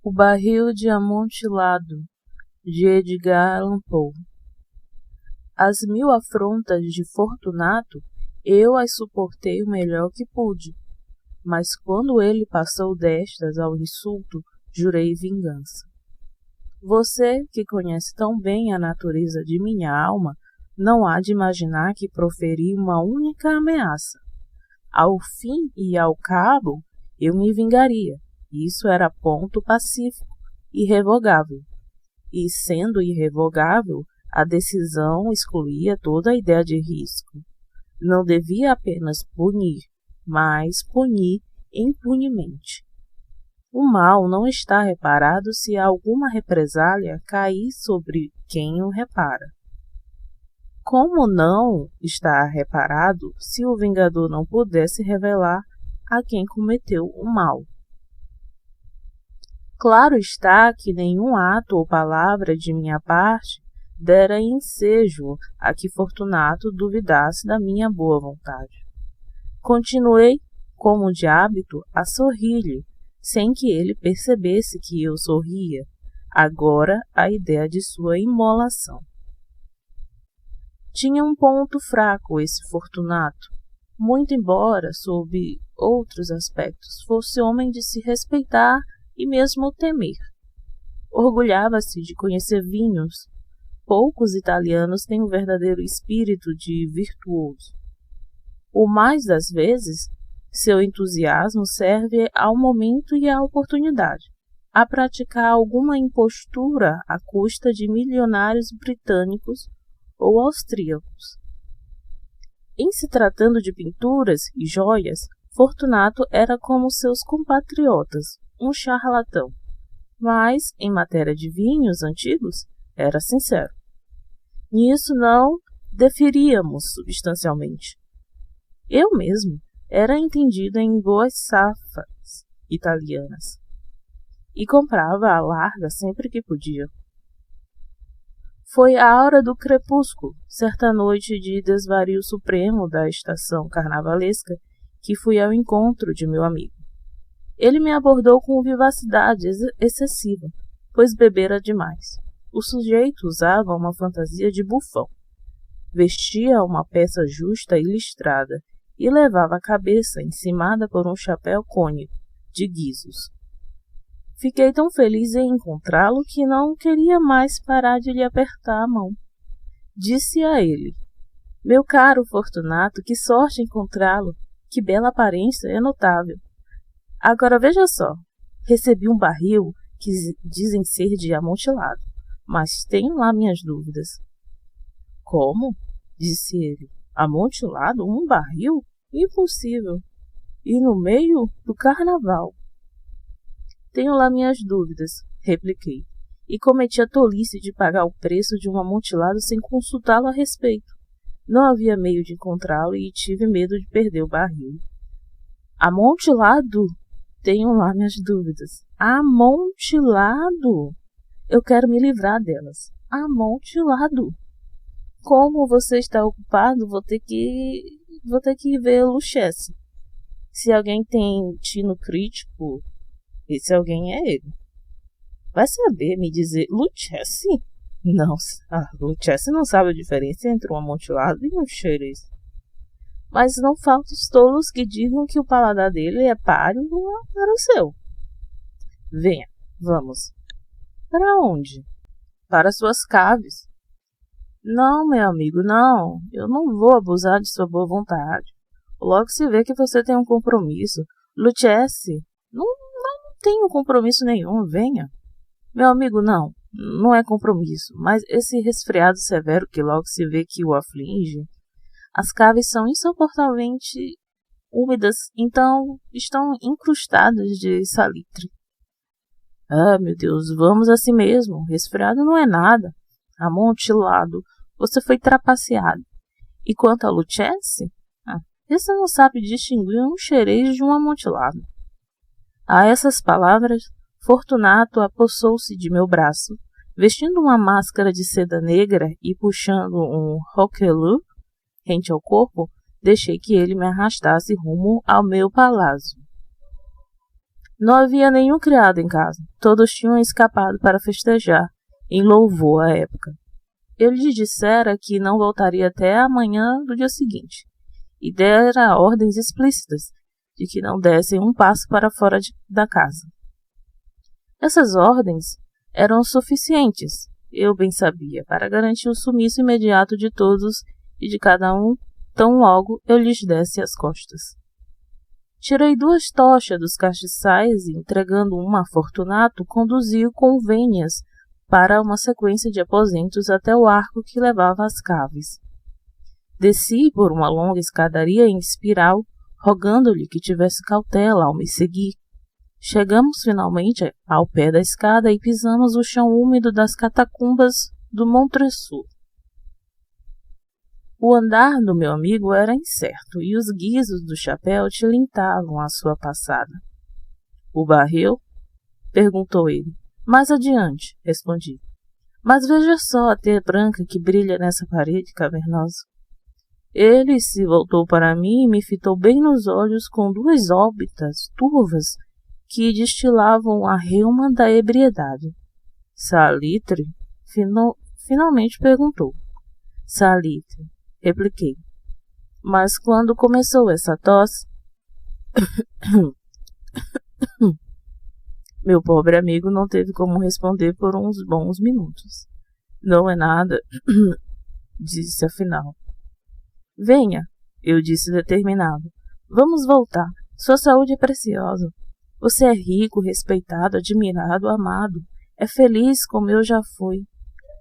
O barril de amontilado, de Edgar Allan Poe. As 1000 afrontas de Fortunato eu as suportei o melhor que pude, mas quando ele passou destas ao insulto, jurei vingança. Você, que conhece tão bem a natureza de minha alma, não há de imaginar que proferi uma única ameaça. Ao fim e ao cabo, eu me vingaria. Isso era ponto pacífico, irrevogável. E, sendo irrevogável, a decisão excluía toda a ideia de risco. Não devia apenas punir, mas punir impunemente. O mal não está reparado se alguma represália cair sobre quem o repara. Como não está reparado se o vingador não pudesse revelar a quem cometeu o mal? Claro está que nenhum ato ou palavra de minha parte dera ensejo a que Fortunato duvidasse da minha boa vontade. Continuei, como de hábito, a sorrir-lhe, sem que ele percebesse que eu sorria, agora a ideia de sua imolação. Tinha um ponto fraco esse Fortunato, muito embora, sob outros aspectos, fosse homem de se respeitar e mesmo temer. Orgulhava-se de conhecer vinhos. Poucos italianos têm o verdadeiro espírito de virtuoso. O mais das vezes, seu entusiasmo serve ao momento e à oportunidade, a praticar alguma impostura à custa de milionários britânicos ou austríacos. Em se tratando de pinturas e joias, Fortunato era como seus compatriotas, um charlatão, mas, em matéria de vinhos antigos, era sincero. Nisso não diferíamos substancialmente. Eu mesmo era entendido em boas safras italianas e comprava à larga sempre que podia. Foi a hora do crepúsculo, certa noite de desvario supremo da estação carnavalesca, que fui ao encontro de meu amigo. Ele me abordou com vivacidade excessiva, pois bebera demais. O sujeito usava uma fantasia de bufão. Vestia uma peça justa e listrada e levava a cabeça encimada por um chapéu cônico, de guizos. Fiquei tão feliz em encontrá-lo que não queria mais parar de lhe apertar a mão. Disse a ele: "Meu caro Fortunato, que sorte encontrá-lo! Que bela aparência, é notável. Agora veja só, recebi um barril que dizem ser de amontilado, mas tenho lá minhas dúvidas." "Como?" disse ele. "Amontilado? Um barril? Impossível! E no meio do carnaval." "Tenho lá minhas dúvidas", repliquei, e cometi a tolice de pagar o preço de um amontilado sem consultá-lo a respeito. Não havia meio de encontrá-lo e tive medo de perder o barril. "Amontilado? Tenho lá minhas dúvidas." "Amontilado? Eu quero me livrar delas." "Amontilado? Como você está ocupado, vou ter que ver Lucchese. Se alguém tem tino crítico, esse alguém é ele. Vai saber me dizer Lucchese? Não, Lucchese não sabe a diferença entre um amontilado e um xerez. Mas não faltam os tolos que digam que o paladar dele é páreo para o seu. Venha, vamos." "Para onde?" "Para suas caves." "Não, meu amigo, não. Eu não vou abusar de sua boa vontade. Logo se vê que você tem um compromisso. Lucchese, não tenho compromisso nenhum. Venha." "Meu amigo, não é compromisso, mas esse resfriado severo que logo se vê que o aflige. As caves são insuportavelmente úmidas, então estão incrustadas de salitre." "Ah, meu Deus, vamos assim mesmo. Resfriado não é nada. Amontilado, você foi trapaceado. E quanto a Lucchese? Esse não sabe distinguir um xerez de um amontilado." A essas palavras, Fortunato apossou-se de meu braço, vestindo uma máscara de seda negra e puxando um roquelaure rente ao corpo, deixei que ele me arrastasse rumo ao meu palácio. Não havia nenhum criado em casa. Todos tinham escapado para festejar, em louvor à época. Eu lhe dissera que não voltaria até a manhã do dia seguinte, e dera ordens explícitas de que não dessem um passo para fora da casa. Essas ordens eram suficientes, eu bem sabia, para garantir o sumiço imediato de todos e de cada um, tão logo eu lhes desse as costas. Tirei 2 tochas dos castiçais e, entregando uma a Fortunato, conduzi-o com vênias para uma sequência de aposentos até o arco que levava às caves. Desci por uma longa escadaria em espiral, rogando-lhe que tivesse cautela ao me seguir. Chegamos finalmente ao pé da escada e pisamos o chão úmido das catacumbas do Montresor. O andar do meu amigo era incerto e os guizos do chapéu tilintavam à sua passada. O barril? Perguntou ele. Mais adiante, respondi. Mas veja só a teia branca que brilha nessa parede cavernosa. Ele se voltou para mim e me fitou bem nos olhos com 2 órbitas turvas que destilavam a reuma da ebriedade. Salitre? Finalmente perguntou. Salitre, repliquei. Mas quando começou essa tosse... Meu pobre amigo não teve como responder por uns bons minutos. Não é nada, disse afinal. Venha, eu disse determinado. Vamos voltar. Sua saúde é preciosa. Você é rico, respeitado, admirado, amado. É feliz como eu já fui.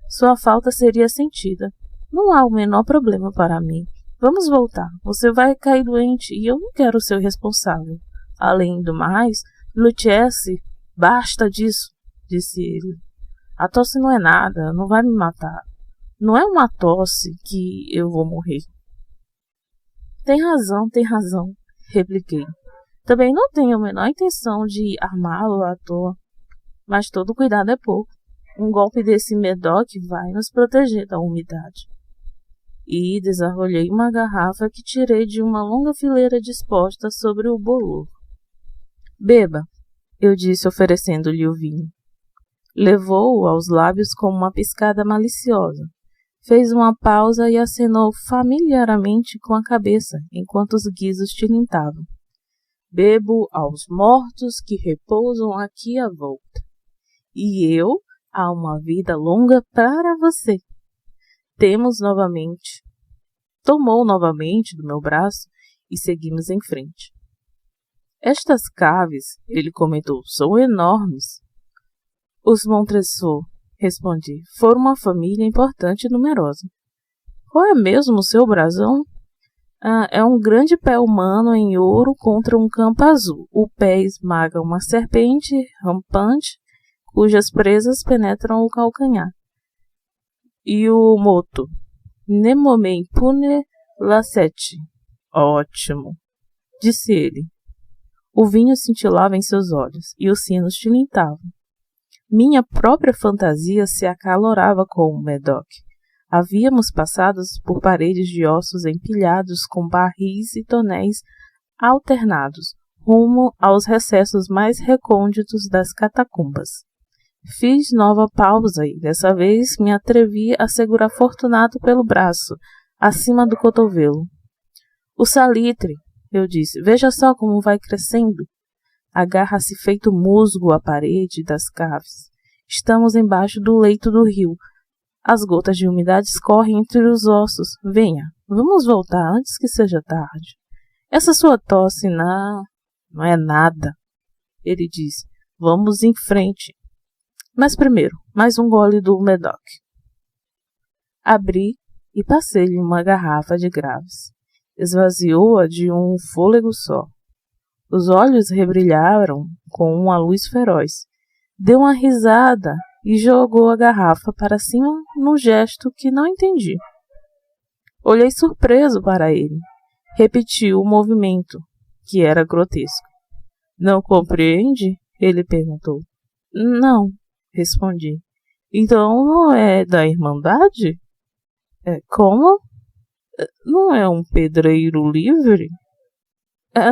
Sua falta seria sentida. Não há o menor problema para mim. Vamos voltar. Você vai cair doente e eu não quero ser o responsável. Além do mais, Lucchesi, basta disso, disse ele. A tosse não é nada, não vai me matar. Não é uma tosse que eu vou morrer. Tem razão, repliquei. Também não tenho a menor intenção de armá-lo à toa. Mas todo cuidado é pouco. Um golpe desse Medoc vai nos proteger da umidade. E desarrolhei uma garrafa que tirei de uma longa fileira disposta sobre o bolor. Beba, eu disse oferecendo-lhe o vinho. Levou-o aos lábios com uma piscada maliciosa. Fez uma pausa e acenou familiarmente com a cabeça, enquanto os guizos tilintavam. Bebo aos mortos que repousam aqui à volta. E eu a uma vida longa para você. Tomou novamente do meu braço e seguimos em frente. Estas caves, ele comentou, são enormes. Os Montresor, respondi, foram uma família importante e numerosa. Qual é mesmo o seu brasão? É um grande pé humano em ouro contra um campo azul. O pé esmaga uma serpente rampante, cujas presas penetram o calcanhar. E o moto? Nemome impune lacete. Ótimo, disse ele. O vinho cintilava em seus olhos e os sinos tilintavam. Minha própria fantasia se acalorava com o Medoc. Havíamos passado por paredes de ossos empilhados com barris e tonéis alternados, rumo aos recessos mais recônditos das catacumbas. Fiz nova pausa e, dessa vez, me atrevi a segurar Fortunato pelo braço, acima do cotovelo. O salitre, eu disse, veja só como vai crescendo. Agarra-se feito musgo à parede das caves. Estamos embaixo do leito do rio. As gotas de umidade escorrem entre os ossos. Venha, vamos voltar antes que seja tarde. Essa sua tosse não é nada, ele disse. Vamos em frente. Mas primeiro, mais um gole do Medoc. Abri e passei-lhe uma garrafa de Graves. Esvaziou-a de um fôlego só. Os olhos rebrilharam com uma luz feroz. Deu uma risada e jogou a garrafa para cima num gesto que não entendi. Olhei surpreso para ele. Repetiu o movimento, que era grotesco. Não compreende? Ele perguntou. Não, respondi. Então não é da Irmandade? Como? Não é um pedreiro livre?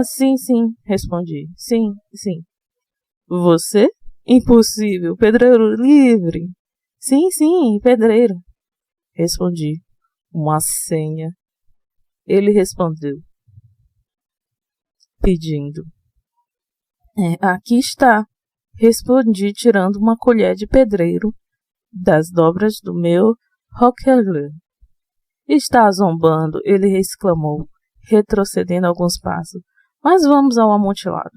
Sim, respondi. Sim. Você? Impossível, pedreiro livre. Sim, pedreiro. Respondi. Uma senha. Ele respondeu, pedindo. Aqui está. Respondi, tirando uma colher de pedreiro das dobras do meu roquelaire. Está zombando, ele exclamou, retrocedendo alguns passos. Mas vamos ao amontilado.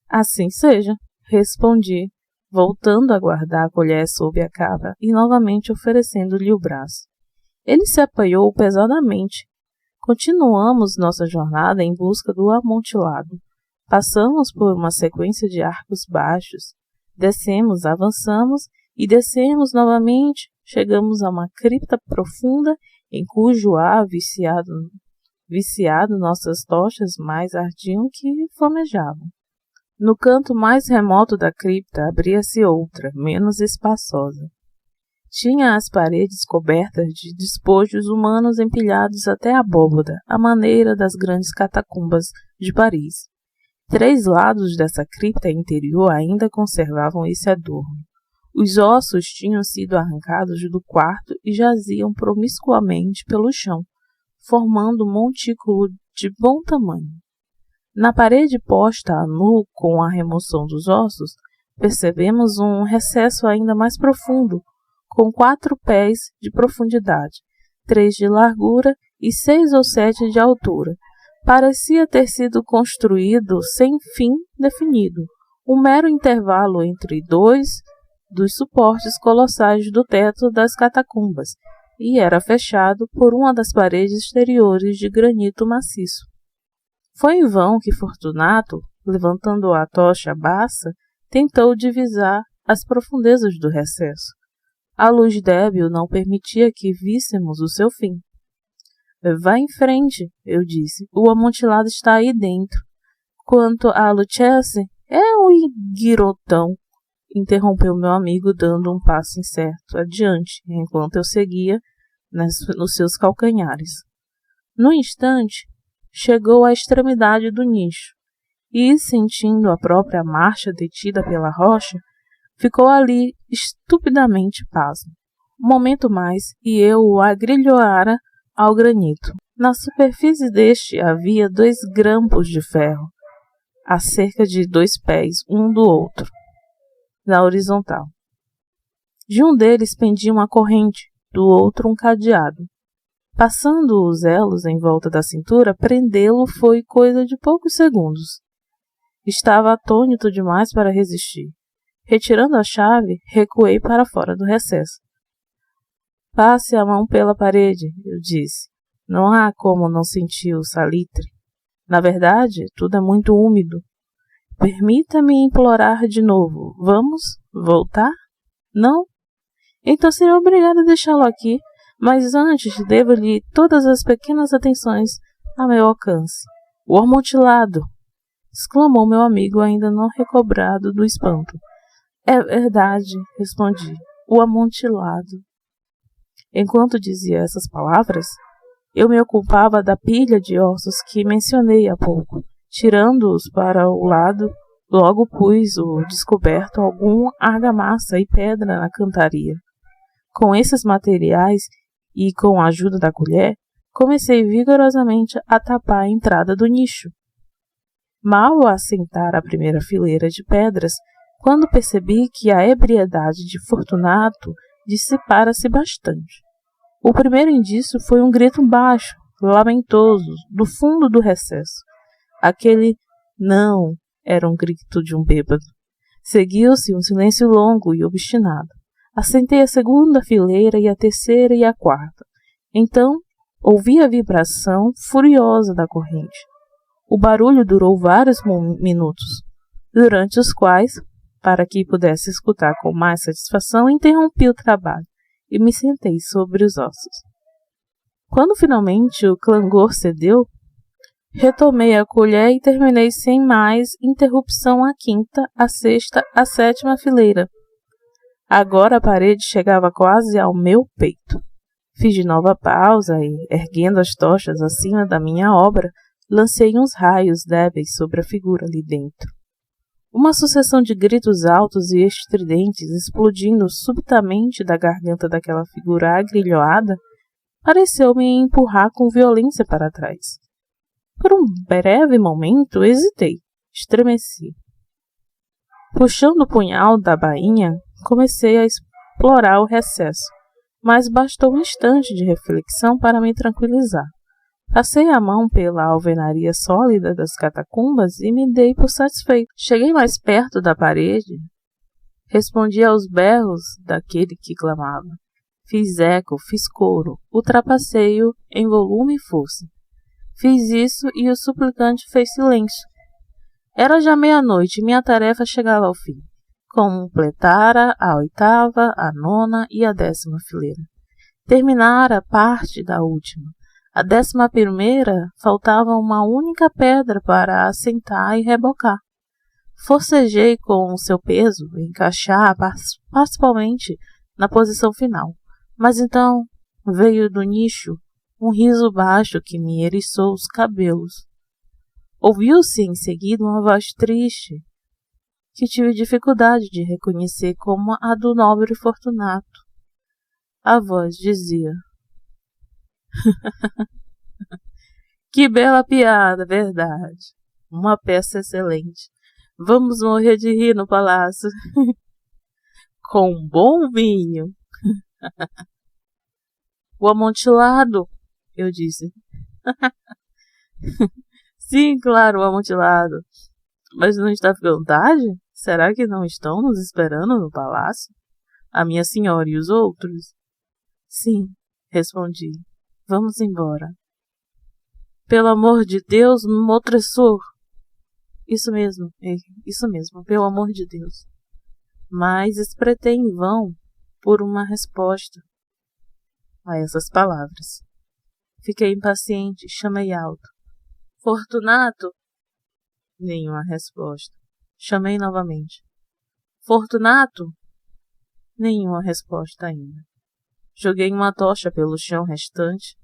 Assim seja, respondi, voltando a guardar a colher sob a capa e novamente oferecendo-lhe o braço. Ele se apoiou pesadamente. Continuamos nossa jornada em busca do amontilado. Passamos por uma sequência de arcos baixos. Descemos, avançamos e descemos novamente. Chegamos a uma cripta profunda em cujo ar viciado nossas tochas mais ardiam que flamejavam. No canto mais remoto da cripta abria-se outra, menos espaçosa. Tinha as paredes cobertas de despojos humanos empilhados até a abóbada, à maneira das grandes catacumbas de Paris. 3 lados dessa cripta interior ainda conservavam esse adorno. Os ossos tinham sido arrancados do quarto e jaziam promiscuamente pelo chão, formando um montículo de bom tamanho. Na parede posta a nu com a remoção dos ossos, percebemos um recesso ainda mais profundo, com 4 pés de profundidade, 3 de largura e 6 ou 7 de altura. Parecia ter sido construído sem fim definido, um mero intervalo entre 2 dos suportes colossais do teto das catacumbas, e era fechado por uma das paredes exteriores de granito maciço. Foi em vão que Fortunato, levantando a tocha baça, tentou divisar as profundezas do recesso. A luz débil não permitia que víssemos o seu fim. Vá em frente, eu disse. O amontilado está aí dentro. Quanto a Lucchese, é um guirotão, interrompeu meu amigo, dando um passo incerto adiante, enquanto eu seguia nos seus calcanhares. No instante, chegou à extremidade do nicho e, sentindo a própria marcha detida pela rocha, ficou ali estupidamente pasmo. Um momento mais e eu o agrilhoara ao granito. Na superfície deste havia 2 grampos de ferro, a cerca de 2 pés um do outro, na horizontal. De um deles pendia uma corrente, do outro um cadeado. Passando os elos em volta da cintura, prendê-lo foi coisa de poucos segundos. Estava atônito demais para resistir. Retirando a chave, recuei para fora do recesso. Passe a mão pela parede, eu disse. Não há como não sentir o salitre. Na verdade, tudo é muito úmido. Permita-me implorar de novo. Vamos voltar? Não? Então serei obrigado a deixá-lo aqui, mas antes devo-lhe todas as pequenas atenções a meu alcance. O amontilado! Exclamou meu amigo, ainda não recobrado do espanto. É verdade, respondi. O amontilado. Enquanto dizia essas palavras, eu me ocupava da pilha de ossos que mencionei há pouco. Tirando-os para o lado, logo pus o descoberto algum argamassa e pedra na cantaria. Com esses materiais e com a ajuda da colher, comecei vigorosamente a tapar a entrada do nicho. Mal assentar a primeira fileira de pedras, quando percebi que a ebriedade de Fortunato dissipara-se bastante. O primeiro indício foi um grito baixo, lamentoso, do fundo do recesso. Aquele não era um grito de um bêbado. Seguiu-se um silêncio longo e obstinado. Assentei a segunda fileira e a terceira e a quarta. Então, ouvi a vibração furiosa da corrente. O barulho durou vários minutos, durante os quais, para que pudesse escutar com mais satisfação, interrompi o trabalho e me sentei sobre os ossos. Quando finalmente o clangor cedeu, retomei a colher e terminei sem mais interrupção a quinta, a sexta, a sétima fileira. Agora a parede chegava quase ao meu peito. Fiz de nova pausa e, erguendo as tochas acima da minha obra, lancei uns raios débeis sobre a figura ali dentro. Uma sucessão de gritos altos e estridentes explodindo subitamente da garganta daquela figura agrilhoada pareceu me empurrar com violência para trás. Por um breve momento hesitei, estremeci. Puxando o punhal da bainha, comecei a explorar o recesso, mas bastou um instante de reflexão para me tranquilizar. Passei a mão pela alvenaria sólida das catacumbas e me dei por satisfeito. Cheguei mais perto da parede, respondi aos berros daquele que clamava. Fiz eco, fiz coro, ultrapassei-o em volume e força. Fiz isso e o suplicante fez silêncio. Era já meia-noite e minha tarefa chegava ao fim. Completara a 8ª, a 9ª e a 10ª fileira. Terminara parte da última. A 11ª faltava uma única pedra para assentar e rebocar. Forcejei com o seu peso encaixar principalmente na posição final. Mas então veio do nicho um riso baixo que me eriçou os cabelos. Ouviu-se em seguida uma voz triste, que tive dificuldade de reconhecer como a do nobre Fortunato. A voz dizia: Que bela piada, verdade. Uma peça excelente. Vamos morrer de rir no palácio. Com um bom vinho. O amontilado, eu disse. Sim, claro, o amontilado. Mas não está ficando tarde? Será que não estão nos esperando no palácio? A minha senhora e os outros? Sim, respondi. Vamos embora. Pelo amor de Deus, Montresor! Isso mesmo, pelo amor de Deus. Mas espreitei em vão por uma resposta a essas palavras. Fiquei impaciente, chamei alto. Fortunato! Nenhuma resposta. Chamei novamente. Fortunato! Nenhuma resposta ainda. Joguei uma tocha pelo chão restante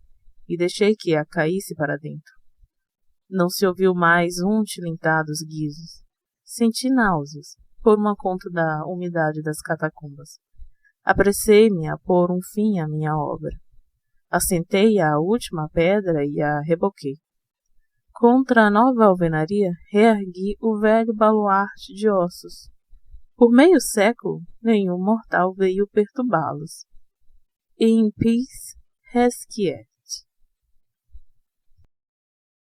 e deixei que a caísse para dentro. Não se ouviu mais um tilintar dos guizos. Senti náuseas, por uma conta da umidade das catacumbas. Apressei-me a pôr um fim à minha obra. Assentei a última pedra e a reboquei. Contra a nova alvenaria, reergui o velho baluarte de ossos. Por meio século, nenhum mortal veio perturbá-los. In peace resquiet.